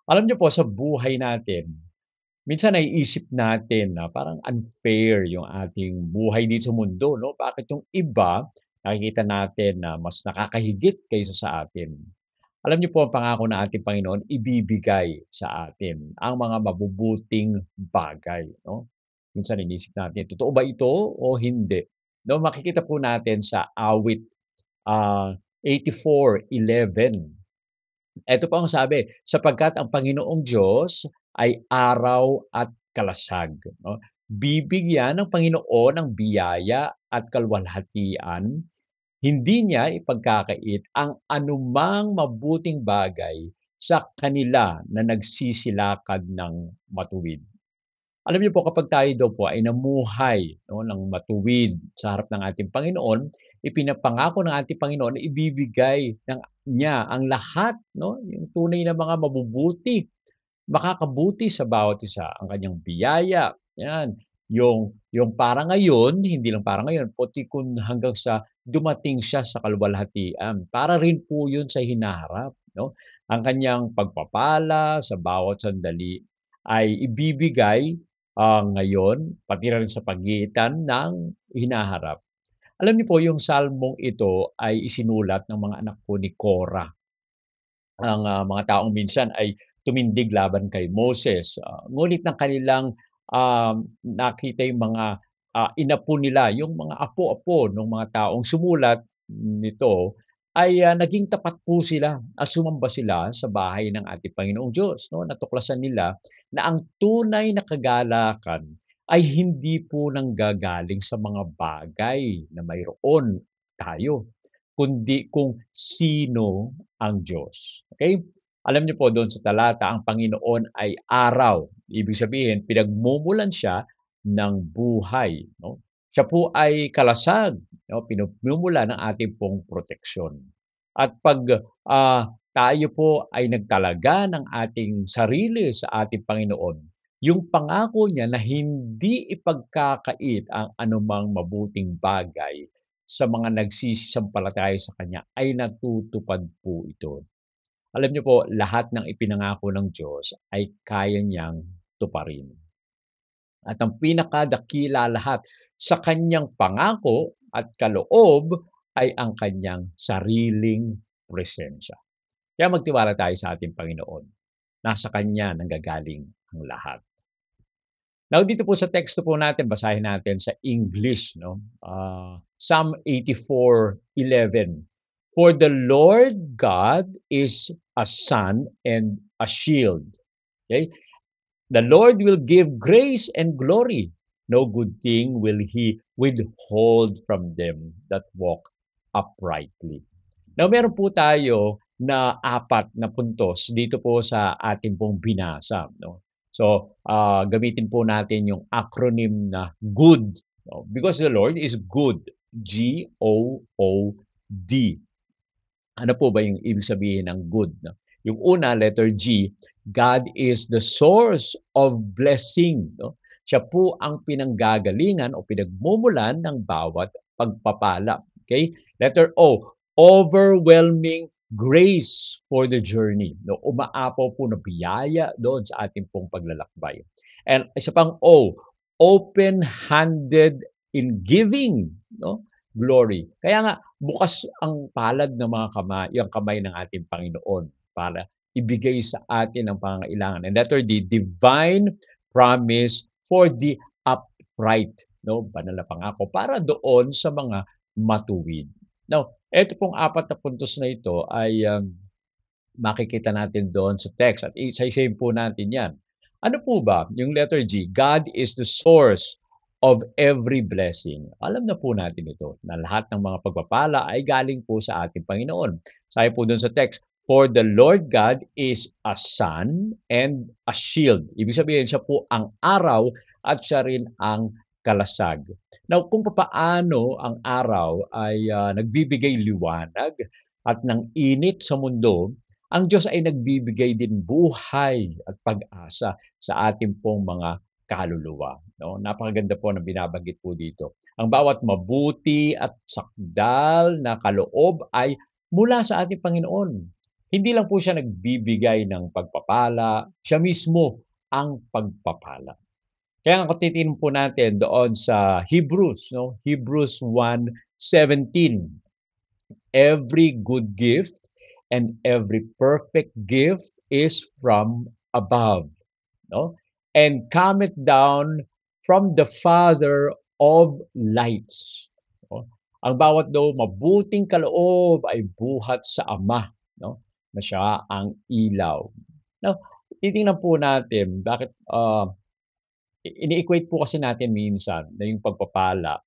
Alam niyo po sa buhay natin, minsan naiisip natin na parang unfair yung ating buhay dito sa mundo 'no, bakit yung iba nakikita natin na mas nakakahigit kaysa sa atin. Alam niyo po ang pangako ng ating Panginoon ibibigay sa atin ang mga mabubuting bagay 'no. Minsan iniisip natin, totoo ba ito o hindi? 'No, makikita po natin sa awit, 84:11. Eto po ang sabi, "Sapagkat ang Panginoong Diyos ay araw at kalasag," 'no. Bibigyan ng Panginoon ng biyaya at kaluwalhatian, hindi niya ipagkakait ang anumang mabuting bagay sa kanila na nagsisilakad ng matuwid. Alam niyo po kapag tayo daw po ay namuhay 'no, ng matuwid sa harap ng ating Panginoon, ipinapangako ng ating Panginoon na ibibigay niya ang lahat 'no, yung tunay na mga mabubuti, makakabuti sa bawat isa, ang kanyang biyaya, 'yan. Yung para ngayon, hindi lang para ngayon, pati kung hanggang sa dumating siya sa kaluwalhatian, para rin po yun sa hinaharap 'no. Ang kanyang pagpapala sa bawat sandali ay ibibigay, ngayon, pati na rin sa pagitan ng hinaharap. Alam niyo po yung salmong ito ay isinulat ng mga anak po ni Korah, ang, mga taong minsan ay tumindig laban kay Moses, ngunit ng kanilang, nakita yung mga, inapo nila, yung mga apo-apo nung mga taong sumulat nito ay, naging tapat po sila at sumamba sila sa bahay ng ating Panginoong Diyos 'no. Natuklasan nila na ang tunay na kagalakan ay hindi po nanggagaling sa mga bagay na mayroon tayo, kundi kung sino ang Diyos, okey? Alam niyo po doon sa talata ang Panginoon ay araw, ibig sabihin pinagmumulan siya ng buhay 'no. Siya po ay kalasag 'no, pinagmumulan ng ating pong proteksyon. At 'pag, tayo po ay nagtalaga ng ating sarili sa ating Panginoon, yung pangako niya na hindi ipagkakait ang anumang mabuting bagay sa mga nagsisisampalataya sa kanya ay natutupad po ito. Alam niyo po lahat ng ipinangako ng Diyos ay kaya niyang tuparin. At ang pinakadakila lahat sa kanyang pangako at kaloob ay ang kanyang sariling presensya. Kaya magtiwala tayo sa ating Panginoon. Nasa kanya nanggagaling ang lahat. Now dito po sa teksto po natin, basahin natin sa English 'no, Psalm 84:11. "For the Lord God is a sun and a shield." Okay? "The Lord will give grace and glory. No good thing will He withhold from them that walk uprightly." Now meron po tayo na apat na puntos dito po sa ating pong binasa 'no. So, gamitin po natin yung acronym na GOOD 'no, because the Lord is good, G-O-O-D. Ano po ba yung ibig sabihin ng good 'no? Yung una, letter G, God is the source of blessing 'no. Siya po ang pinanggagalingan o pinagmumulan ng bawat pagpapala, okay? Letter O, overwhelming grace for the journey 'no. Umaapaw po na biyaya doon sa ating pong paglalakbay. And isa pang O, open-handed in giving 'no, glory. Kaya nga bukas ang palad ng mga kamay ng ating Panginoon para ibigay sa atin ang pangangailangan. And letter D, divine promise for the upright, 'no, banal na pangako para doon sa mga matuwid. Now, eto pong apat na puntos na ito ay, makikita natin doon sa text at isa-isahin po natin 'yan. Ano po ba yung letter G, God is the source of every blessing. Alam na po natin ito na lahat ng mga pagpapala ay galing po sa ating Panginoon. Sabi po doon sa text, "For the Lord God is a sun and a shield." Ibig sabihin siya po ang araw at siya rin ang kalasag. Now, kung papaano ang araw ay nagbibigay liwanag at ng init sa mundo, ang Diyos ay nagbibigay din buhay at pag-asa sa ating pong mga kaluluwa 'no. Napakaganda po ng binabanggit po dito. Ang bawat mabuti at sakdal na kaloob ay mula sa ating Panginoon. Hindi lang po siya nagbibigay ng pagpapala, siya mismo ang pagpapala. Kaya nga kung titingnan po natin doon sa Hebrews 'no, Hebrews 1:17, "Every good gift and every perfect gift is from above," 'no, "and cometh down from the Father of lights." 'No, ang bawat daw mabuting kaloob ay buhat sa Ama 'no, na siya ang ilaw. Now, titingnan po natin bakit, ini-equate po kasi natin minsan na yung pagpapala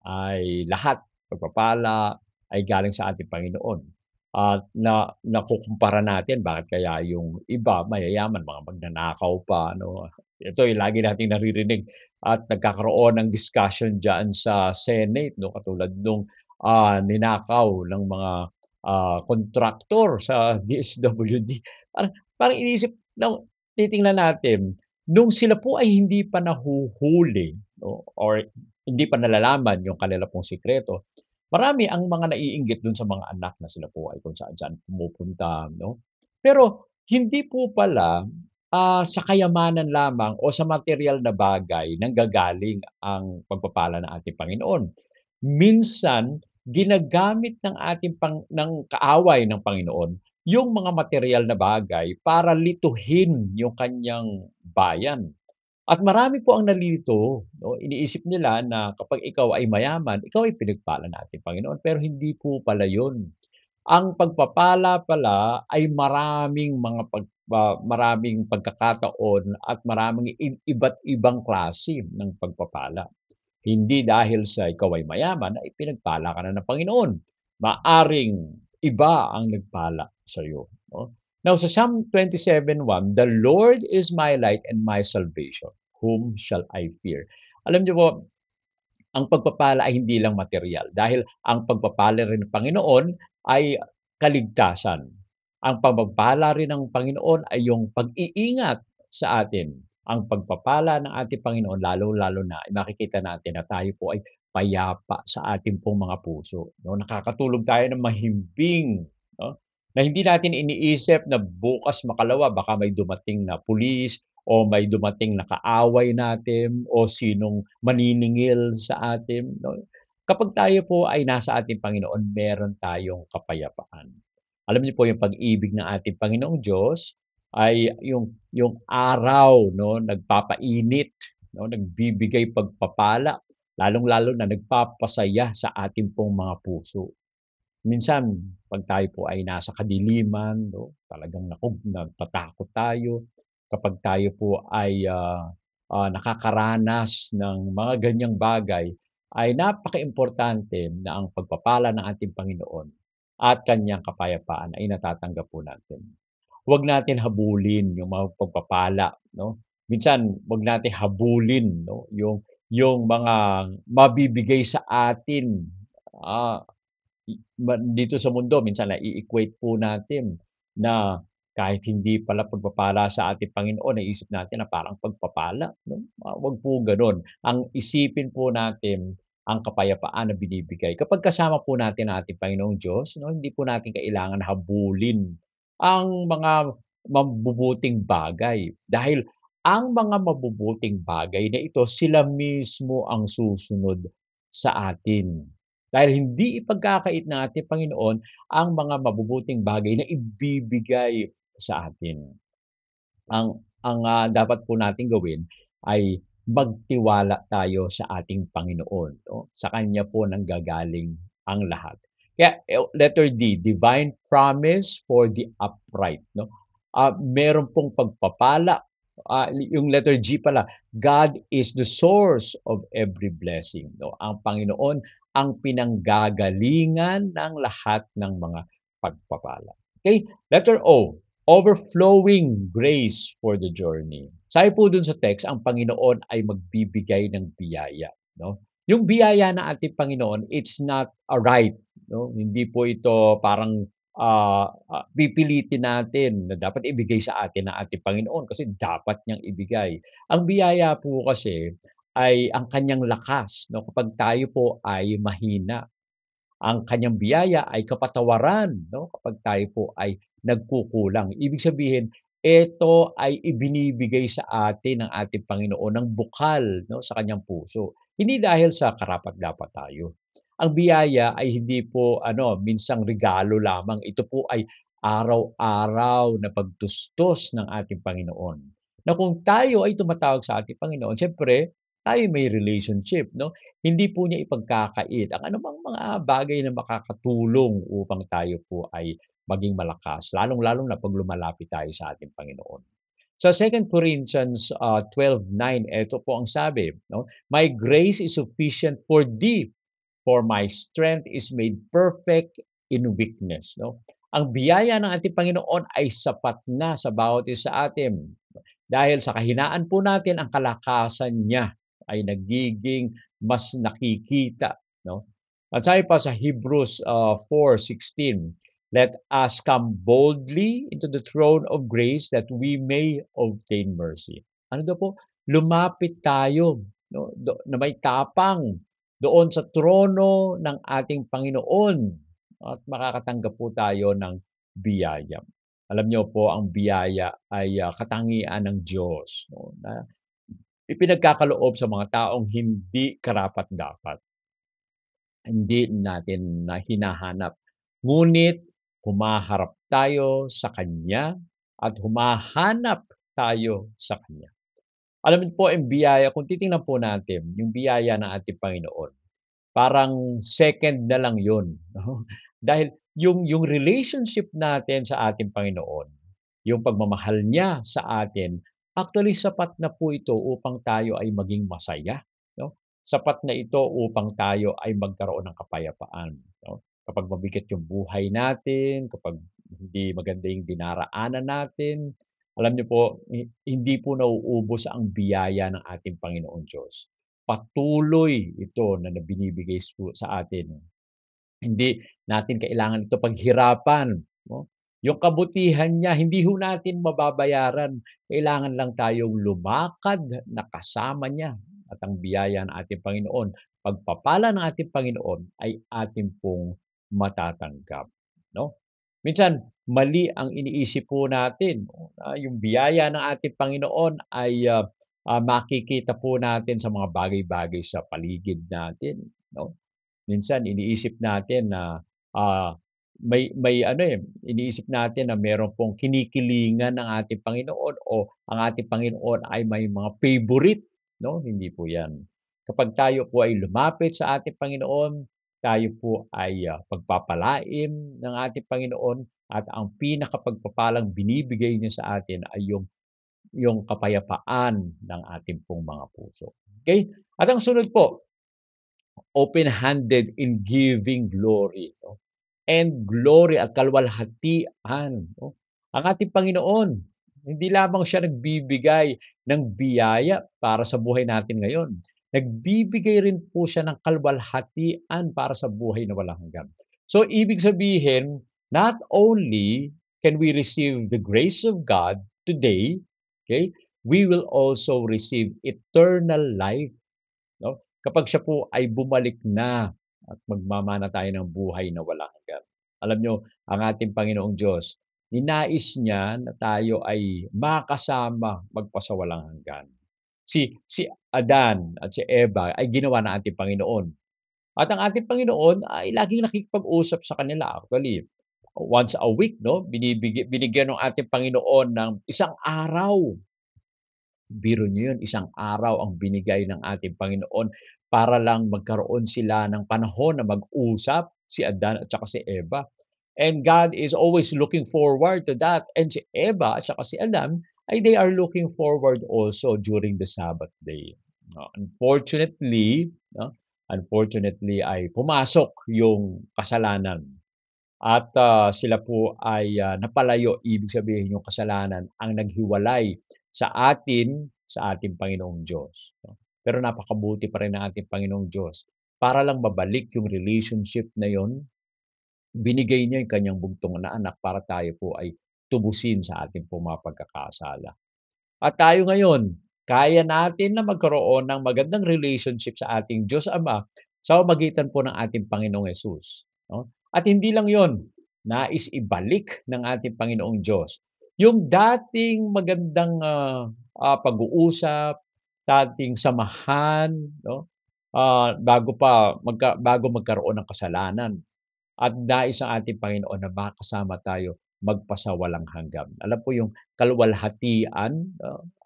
ay lahat pagpapala ay galing sa ating Panginoon. At nakukumpara natin bakit kaya yung iba mayayaman, mga magnanakaw pa ano. Ito yung lagi nating naririnig at nagkakaroon ng discussion diyan sa Senate 'no, katulad nung, ninakaw ng mga, kontraktor sa DSWD. Parang parang iniisip ng titingnan natin nung sila po ay hindi pa nahuhuli 'no, or hindi pa nalalaman yung kanila pong sikreto, marami ang mga naiinggit dun sa mga anak na sila po ay kung saan-saan pumupunta 'no. Pero hindi po pala, sa kayamanan lamang o sa materyal na bagay nanggagaling ang pagpapala ng ating Panginoon. Minsan ginagamit ng ating ng kaaway ng Panginoon yung mga materyal na bagay para lituhin yung kanyang bayan. At marami po ang nalilito 'no, iniisip nila na kapag ikaw ay mayaman, ikaw ay pinagpala ng ating Panginoon, pero hindi po pala yun. Ang pagpapala pala ay maraming pagkakataon at maraming iba't ibang klase ng pagpapala. Hindi dahil sa ikaw ay mayaman ay pinagpala ka na ng Panginoon. Maaring iba ang nagpala sa'yo 'no. Now sa Psalm 27:1, "The Lord is my light and my salvation, whom shall I fear?" Alam niyo po, ang pagpapala ay hindi lang materyal dahil ang pagpapala rin ng Panginoon ay kaligtasan. Ang pagpapala rin ng Panginoon ay yung pag-iingat sa atin. Ang pagpapala ng ating Panginoon lalong-lalo na ay makikita natin na tayo po ay payapa sa ating pong mga puso 'no. Nakakatulog tayo ng mahimbing 'no, na hindi natin iniisip na bukas makalawa baka may dumating na pulis o may dumating na kaaway natin o sinong maniningil sa atin 'no. Kapag tayo po ay nasa ating Panginoon, meron tayong kapayapaan. Alam niyo po yung pag-ibig ng ating Panginoong Diyos ay yung araw 'no, nagpapainit 'no, nagbibigay pagpapala, lalong-lalo na nagpapasaya sa ating pong mga puso. Minsan 'pag tayo po ay nasa kadiliman 'no, talagang naku, natatakot tayo. Kapag tayo po ay, nakakaranas ng mga ganyang bagay, ay napakaimportante na ang pagpapala ng ating Panginoon at kaniyang kapayapaan ay natatanggap po natin. Huwag natin habulin yung mga pagpapala 'no. Minsan huwag natin habulin 'no, yung mga mabibigay sa atin, ah dito sa mundo minsan nai-equate po natin na kahit hindi pala pagpapala sa ating Panginoon, naisip natin na parang pagpapala 'no, wag po gano'n. Ang isipin po natin ang kapayapaan na binibigay kapag kasama po natin ang ating Panginoong Diyos 'no, hindi po natin kailangan habulin ang mga mabubuting bagay. Dahil ang mga mabubuting bagay na ito, sila mismo ang susunod sa atin. Dahil hindi ipagkakait ng ating Panginoon ang mga mabubuting bagay na ibibigay sa atin. Ang dapat po nating gawin ay magtiwala tayo sa ating Panginoon 'no, sa kanya po nanggagaling ang lahat. Kaya, letter D, divine promise for the upright 'no. Meron pong pagpapala, yung letter G pala, God is the source of every blessing 'no. Ang Panginoon ang pinanggagalingan ng lahat ng mga pagpapala. Okay, letter O, overflowing grace for the journey. Sabi po dun sa text, ang Panginoon ay magbibigay ng biyaya, 'no? Yung biyaya ng ating Panginoon, it's not a right, 'no? Hindi po ito parang, pipilitin natin na dapat ibigay sa atin ng ating Panginoon kasi dapat niyang ibigay. Ang biyaya po kasi ay ang kanyang lakas, 'no, kapag tayo po ay mahina. Ang kanyang biyaya ay kapatawaran 'no, kapag tayo po ay nagkukulang. Ibig sabihin, ito ay ibinibigay sa atin ng ating Panginoon ng bukal 'no, sa kanyang puso. Hindi dahil sa karapat-dapat tayo. Ang biyaya ay hindi po ano, minsang regalo lamang. Ito po ay araw-araw na pagtustos ng ating Panginoon. Na kung tayo ay tumatawag sa ating Panginoon, siyempre tayo may relationship 'no. Hindi po niya ipagkakait ang anumang mga bagay na makakatulong upang tayo po ay maging malakas, lalong-lalo na 'pag lumalapit tayo sa ating Panginoon. Sa Second Corinthians, 12:9, eto po ang sabi 'no, "My grace is sufficient for thee, for my strength is made perfect in weakness." 'No? Ang biyaya ng ating Panginoon ay sapat na sa bawat isa sa atin. Dahil sa kahinaan po natin, ang kalakasan niya ay nagiging mas nakikita, 'no? At sabi pa sa Hebrews, 4:16, "Let us come boldly into the throne of grace that we may obtain mercy." Ano daw po? Lumapit tayo 'no, na may tapang doon sa trono ng ating Panginoon at makakatanggap po tayo ng biyaya. Alam niyo po ang biyaya ay, katangian ng Diyos 'no, na ipinagkakaloob sa mga taong hindi karapat-dapat. Hindi natin na hinahanap. Ngunit humaharap tayo sa Kanya at humahanap tayo sa Kanya. Alam niyo po ang biyaya kung titingnan po natin yung biyaya ng ating Panginoon, parang second na lang yun, 'no? Dahil yung relationship natin sa ating Panginoon, yung pagmamahal niya sa atin, actually sapat na po ito upang tayo ay maging masaya, 'no? Sapat na ito upang tayo ay magkaroon ng kapayapaan, 'no? Kapag mabigat yung buhay natin, kapag hindi maganda yung dinaraanan natin, alam niyo po, hindi po nauubos ang biyaya ng ating Panginoong Diyos. Patuloy ito na binibigay sa atin. Hindi natin kailangan ito paghirapan, 'no? Yung kabutihan niya hindi ho natin mababayaran, kailangan lang tayong lumakad na kasama niya at ang biyaya ng ating Panginoon, pagpapala ng ating Panginoon ay atin pong matatanggap, 'no? Minsan mali ang iniisip po natin, 'no, na yung biyaya ng ating Panginoon ay, makikita po natin sa mga bagay-bagay sa paligid natin, 'no? Minsan iniisip natin na, may ano, iniisip natin na meron pong kinikilingan ng ating Panginoon o ang ating Panginoon ay may mga favorite, 'no, hindi po 'yan. Kapag tayo po ay lumapit sa ating Panginoon, tayo po ay, pagpapalain ng ating Panginoon at ang pinakapagpapalang binibigay niya sa atin ay yung kapayapaan ng ating pong mga puso. Okay. At ang sunod po, open-handed in giving glory 'no, and glory at kaluwalhatian 'no. Ang ating Panginoon, hindi lamang siya nagbibigay ng biyaya para sa buhay natin ngayon, nagbibigay rin po siya ng kaluwalhatian para sa buhay na walang hanggan. So, ibig sabihin, not only can we receive the grace of God today, okay, we will also receive eternal life 'no, kapag siya po ay bumalik na at magmamana tayo ng buhay na walang hanggan. Alam niyo, ang ating Panginoong Diyos, ninais niya na tayo ay makasama magpasawalang hanggan. Si Adan at si Eva ay ginawa ng ating Panginoon. At ang ating Panginoon ay laging nakikipag-usap sa kanila. Actually, once a week 'no, binigyan ng ating Panginoon ng isang araw. Biro niyo 'yun, isang araw ang binigay ng ating Panginoon para lang magkaroon sila ng panahon na mag-usap, si Adan at saka si Eva. And God is always looking forward to that. And si Eva at saka si Adan ay they are looking forward also during the Sabbath day. No, unfortunately, 'no, unfortunately ay pumasok yung kasalanan at, sila po ay, napalayo. Ibig sabihin yung kasalanan ang naghiwalay sa atin, sa ating Panginoong Diyos, 'no. Pero napakabuti pa rin ng ating Panginoong Diyos. Para lang mabalik yung relationship na yun, binigay niya yung kanyang bugtong na anak para tayo po ay tubusin sa ating pong mga pagkakasala. At tayo ngayon, kaya natin na magkaroon ng magandang relationship sa ating Diyos Ama sa pamamagitan po ng ating Panginoong Hesus, 'no. At hindi lang 'yon. nais ibalik ng ating Panginoong Diyos yung dating magandang, pag-uusap, dating samahan 'no, bago magkaroon ng kasalanan. At nais ng ating Panginoon na makasama tayo magpasawalang hanggan. Alam po yung kaluwalhatian,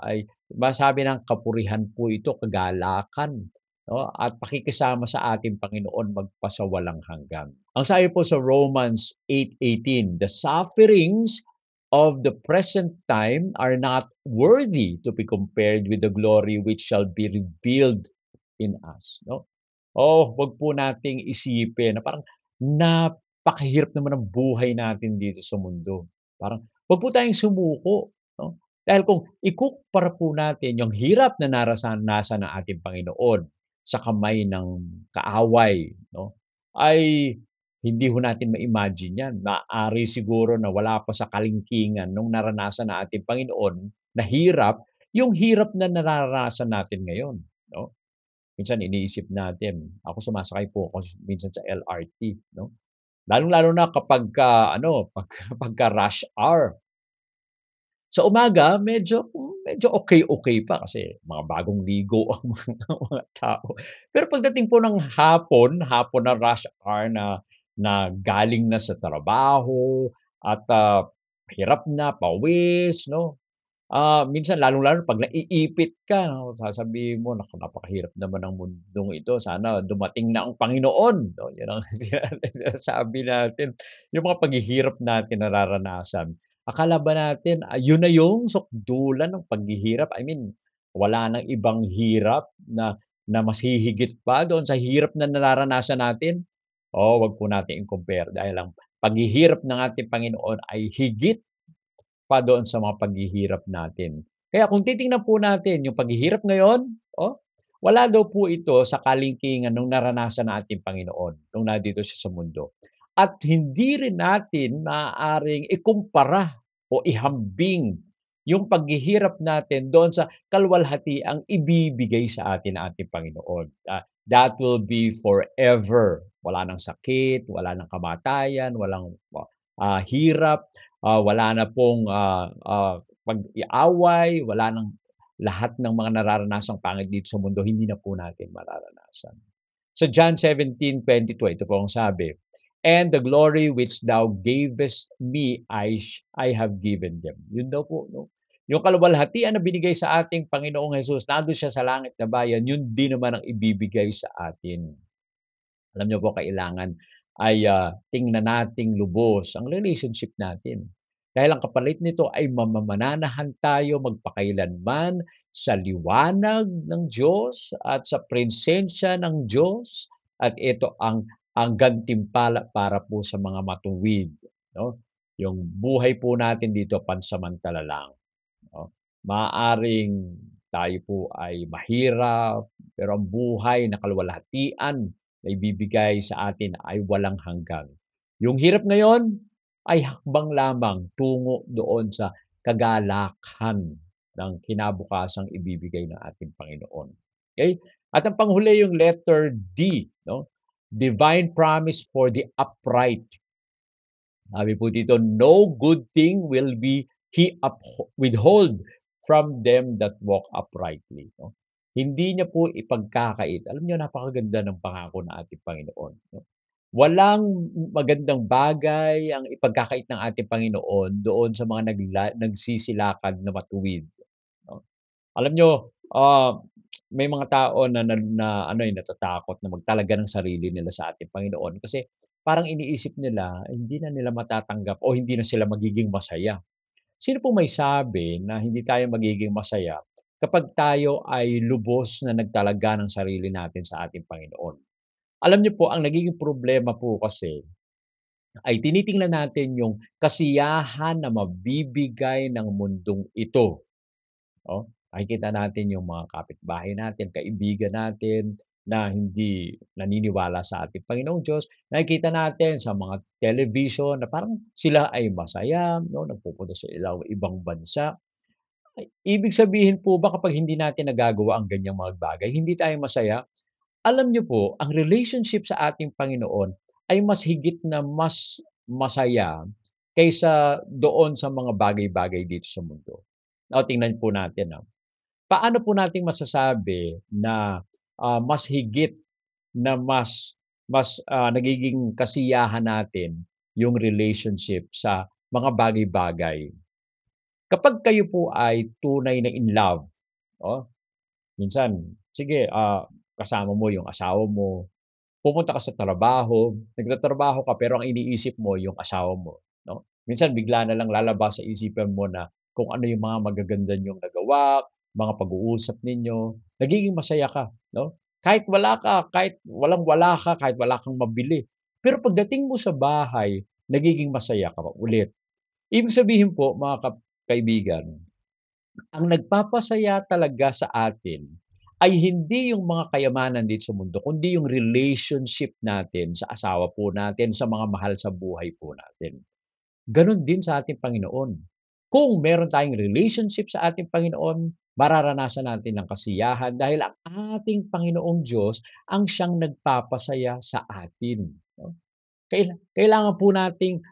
ay masabi ng kapurihan po ito, kagalakan, 'no, at pakikisama sa ating Panginoon magpasawalang hanggan. Ang sabi po sa Romans 8:18, "The sufferings of the present time are not worthy to be compared with the glory which shall be revealed in us." 'No? Wag po nating isipin na parang napakahirap naman ng buhay natin dito sa mundo. Parang wag po tayong sumuko, 'no? Dahil kung ikukumpara po natin yung hirap na naranasan ng ating Panginoon sa kamay ng kaaway, 'no, ay hindi ho natin ma-imagine 'yan. Maaari siguro na wala pa sa kalingkingan nung naranasan ng ating Panginoon na hirap, yung hirap na nararanasan natin ngayon, 'no? Minsan iniisip natin, ako sumasakay po ako minsan sa LRT 'no, lalong-lalo na kapagka ano, pagka rush hour. Sa umaga medyo okey-okey pa kasi mga bagong ligo ang mga tao. Pero pagdating po ng hapon, hapon na rush hour na na galing na sa trabaho at, hirap na, pawis 'no, minsan lalong-lalo 'pag naiipit ka 'no, sasabihin mo, "Naku, napakahirap naman ng mundong ito, sana dumating na ang Panginoon." 'No, 'yun ang sinasabi natin. Yung mga paghihirap natin nararanasan, akala ba natin, 'yun na yung sukdulan ng paghihirap? I mean, wala ng ibang hirap na na mas hihigit pa doon sa hirap na nararanasan natin? Wag po natin i-compare dahil ang paghihirap ng ating Panginoon ay higit pa doon sa mga paghihirap natin. Kaya kung titingnan po natin yung paghihirap ngayon, wala daw po ito sa kalingkingan nung naranasan ng ating Panginoon nung nandito siya sa mundo. At hindi rin natin maaaring ikumpara o ihambing yung paghihirap natin doon sa kaluwalhatiang ibibigay sa atin ng ating Panginoon. That will be forever. Wala ng sakit, wala ng kamatayan, walang hirap, wala na pong, pag-iaway, wala ng lahat ng mga nararanasang pangit dito sa mundo, hindi na po natin mararanasan. Sa John 17:22, ito po ang sabi, "And the glory which thou gavest me, I have given them." Yun daw po 'no, yung kaluwalhatian na binigay sa ating Panginoong Hesus, nandun siya sa langit na bayan, yun din naman ang ibibigay sa atin. Alam niyo po kailangan ay, tingnan nating lubos ang relationship natin. Dahil ang kapalit nito ay mananahan tayo magpakailanman sa liwanag ng Diyos at sa presensya ng Diyos at ito ang gantimpala para po sa mga matuwid, 'no. Yung buhay po natin dito pansamantala lang, 'no. Maaaring tayo po ay mahirap, pero ang buhay na kaluwalhatian na ibibigay sa atin ay walang hanggan. Yung hirap ngayon ay hakbang lamang tungo doon sa kagalakan ng kinabukasang ibibigay ng ating Panginoon. Okay? At ang panghuli yung letter D, no? Divine promise for the upright. Sabi po dito, no good thing will be withhold from them that walk uprightly. No? Hindi niya po ipagkakait. Alam niyo, napakaganda ng pangako ng ating Panginoon. No? Walang magandang bagay ang ipagkakait ng ating Panginoon doon sa mga nagsisilakad na matuwid. No? Alam niyo, may mga tao na ano, natatakot na magtalaga ng sarili nila sa ating Panginoon kasi parang iniisip nila hindi na nila matatanggap o hindi na sila magiging masaya. Sino pong may sabi na hindi tayo magiging masaya kapag tayo ay lubos na nagtalaga ng sarili natin sa ating Panginoon? Alam niyo po, ang nagiging problema po kasi ay tinitingnan natin yung kasiyahan na mabibigay ng mundong ito. Makikita natin yung mga kapitbahay natin, kaibigan natin na hindi naniniwala sa ating Panginoong Diyos. Nakikita natin sa mga television na parang sila ay masaya, 'no, nagpupunta sa ibang bansa. Ibig sabihin po ba kapag hindi natin nagagawa ang ganyang mga bagay, hindi tayo masaya? Alam niyo po, ang relationship sa ating Panginoon ay mas higit na mas masaya kaysa doon sa mga bagay-bagay dito sa mundo. O tingnan po natin, paano po natin masasabi na, mas higit na nagiging kasiyahan natin yung relationship sa mga bagay-bagay? Kapag kayo po ay tunay na in love, oh, minsan sige, kasama mo yung asawa mo, pumunta ka sa trabaho, nagtatrabaho ka pero ang iniisip mo yung asawa mo, 'no? Minsan bigla na lang lalabas sa isipan mo na kung ano yung mga magaganda niyong nagawa, mga pag-uusap ninyo, nagiging masaya ka, 'no? Kahit walang-wala ka, kahit wala kang mabili, pero pagdating mo sa bahay, nagiging masaya ka ulit. Ibig sabihin po mga kaibigan, ang nagpapasaya talaga sa atin ay hindi yung mga kayamanan dito sa mundo, kundi yung relationship natin sa asawa po natin, sa mga mahal sa buhay po natin. Gano'n din sa ating Panginoon. Kung meron tayong relationship sa ating Panginoon, mararanasan natin ang kasiyahan dahil ang ating Panginoong Diyos ang siyang nagpapasaya sa atin, 'no? Kailangan po nating,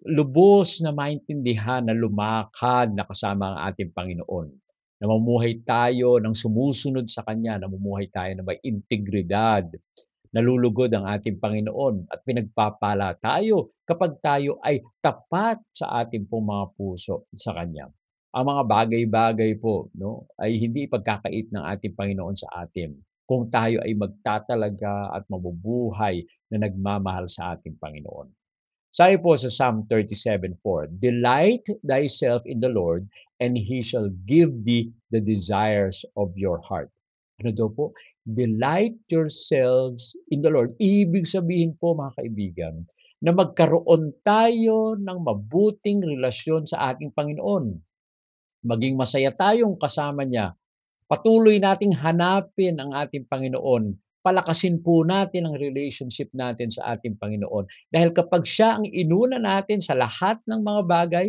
lubos na maintindihan na lumakad na kasama ang ating Panginoon. Namumuhay tayo ng sumusunod sa Kanya, namumuhay tayo na may integridad. Nalulugod ang ating Panginoon at pinagpapala tayo kapag tayo ay tapat sa ating pong mga puso sa Kanya. Ang mga bagay-bagay po 'no, ay hindi ipagkakait ng ating Panginoon sa atin kung tayo ay magtatalaga at mabubuhay na nagmamahal sa ating Panginoon. Sabi po sa Psalm 37:4, "Delight thyself in the Lord, and He shall give thee the desires of your heart." Ano daw po? Delight yourselves in the Lord. Ibig sabihin po mga kaibigan, na magkaroon tayo ng mabuting relasyon sa ating Panginoon. Maging masaya tayong kasama niya. Patuloy nating hanapin ang ating Panginoon. Palakasin po natin ang relationship natin sa ating Panginoon. Dahil kapag siya ang inuna natin sa lahat ng mga bagay,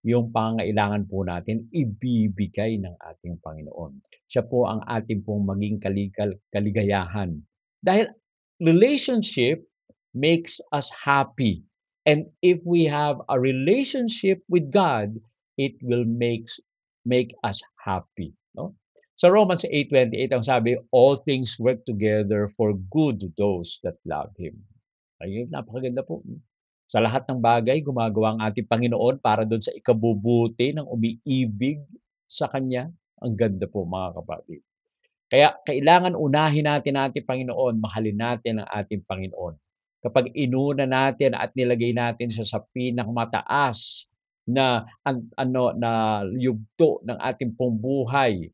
yung pangangailangan po natin, ibibigay ng ating Panginoon. Siya po ang ating pong maging kaligayahan. Dahil relationship makes us happy. And if we have a relationship with God, it will make us happy. No? Sa Romans 8:28 ang sabi, all things work together for good to those that love Him. Ayun, napakaganda po. Sa lahat ng bagay, gumagawa ang ating Panginoon para doon sa ikabubuti ng umiibig sa Kanya. Ang ganda po mga kapatid. Kaya kailangan unahin natin ang ating Panginoon, mahalin natin ang ating Panginoon. Kapag inuna natin at nilagay natin siya sa pinakamataas na na yugto ng ating pong buhay,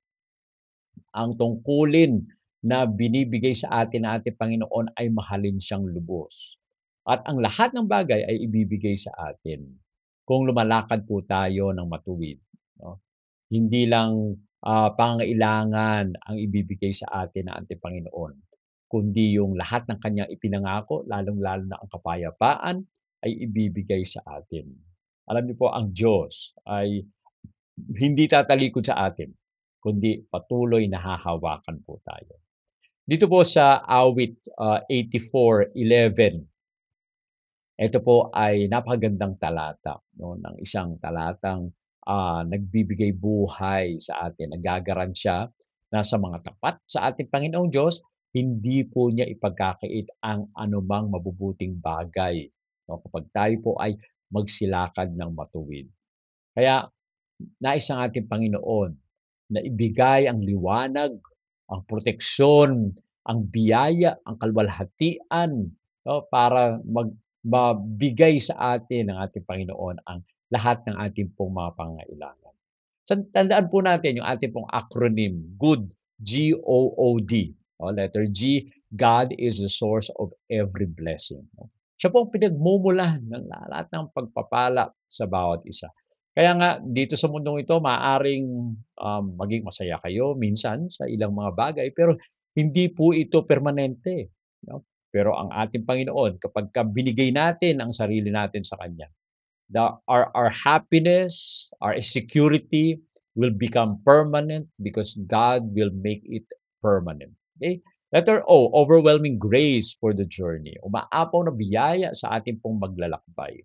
ang tungkulin na binibigay sa atin ng ating Panginoon ay mahalin siyang lubos. At ang lahat ng bagay ay ibibigay sa atin kung lumalakad po tayo ng matuwid, 'no? Hindi lang, pangangailangan ang ibibigay sa atin ng ating Panginoon, kundi yung lahat ng kanyang ipinangako, lalong-lalo na ang kapayapaan ay ibibigay sa atin. Alam niyo po ang Diyos ay hindi tatalikod sa atin, kundi patuloy na hahawakan po tayo. Dito po sa awit, 84:11, ito po ay napakagandang talata 'no, ng isang talatang, nagbibigay buhay sa atin, naggagaransya na sa mga tapat sa ating Panginoong Diyos, hindi po niya ipagkakait ang anumang mabubuting bagay 'no, kapag tayo po ay magsilakad ng matuwid. Kaya nais ng ating Panginoon na ibigay ang liwanag, ang proteksyon, ang biyaya, ang kaluwalhatian, 'no, para mabigay sa atin ng ating Panginoon ang lahat ng ating pong mga pangangailangan. Tandaan po natin yung ating pong acronym, GOOD, G-O-O-D, letter G, God is the source of every blessing, 'no. Siya po ang pinagmumulan ng lahat ng pagpapala sa bawat isa. Kaya nga dito sa mundong ito maaaring, maging masaya kayo minsan sa ilang mga bagay, pero hindi po ito permanente, 'no. Pero ang ating Panginoon kapagka binigay natin ang sarili natin sa Kanya, our happiness, our security will become permanent because God will make it permanent. Okay? Letter O, overwhelming grace for the journey. Umaapaw na biyaya sa ating pong maglalakbay.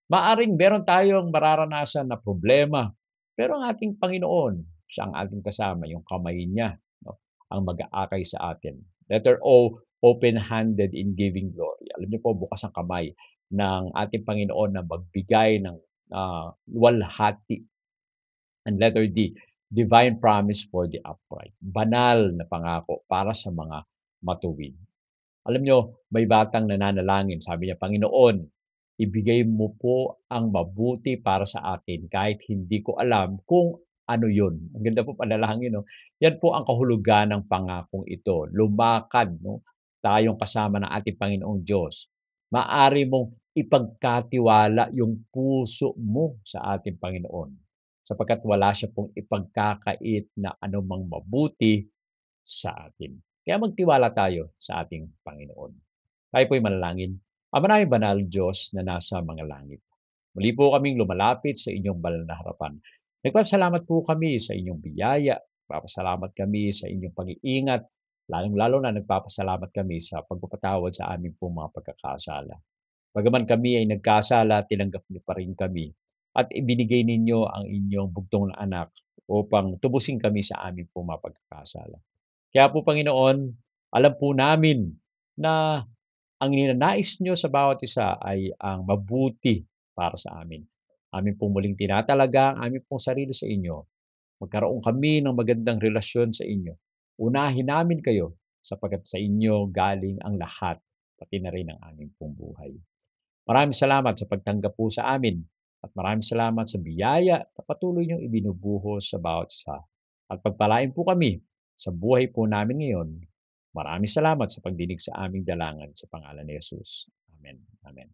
Maaring meron tayong mararanasan na problema, pero ang ating Panginoon, siya ang ating kasama, yung kamay niya, no, ang mag-aakay sa atin. Letter O, open-handed in giving glory. Alam niyo po, bukas ang kamay ng ating Panginoon na magbigay ng luwalhati. And letter D, divine promise for the upright. Banal na pangako para sa mga matuwid. Alam niyo, may batang nananalangin, sabi niya, "Panginoon, ibigay mo po ang mabuti para sa atin kahit hindi ko alam kung ano yun." Ang ganda po panalangin 'no. Yan po ang kahulugan ng pangakong ito, lumakad 'no, tayong kasama ng ating Panginoong Diyos. Maaari mong ipagkatiwala yung puso mo sa ating Panginoon, sapagkat wala siya pong ipagkakait na anumang mabuti sa atin. Kaya magtiwala tayo sa ating Panginoon. Tayo po'y manalangin. Ama naming banal Diyos na nasa mga langit. Muli po kaming lumalapit sa inyong banal na harapan. Nagpapasalamat po kami sa inyong biyaya. Nagpapasalamat kami sa inyong pag-iingat. Lalong-lalo na nagpapasalamat kami sa pagpapatawad sa aming pong mga pagkakasala. Bagaman kami ay nagkasala, tinanggap niyo pa rin kami at ibinigay ninyo ang inyong bugtong na anak upang tubusin kami sa aming pong mga pagkakasala. Kaya po Panginoon, alam po namin na ang ninanais niyo sa bawat isa ay ang mabuti para sa amin. Amin pong muling tinatalaga ang aming pong sarili sa inyo. Magkaroon kami ng magandang relasyon sa inyo. Unahin namin kayo sapagkat sa inyo galing ang lahat, pati na rin ang aming pong buhay. Maraming salamat sa pagtanggap po sa amin at maraming salamat sa biyaya na patuloy niyong ibinubuhos sa bawat isa. At pagpalain po kami sa buhay po namin ngayon. Maraming salamat sa pagdinig sa aming dalangan sa pangalan ni Jesus. Amen. Amen.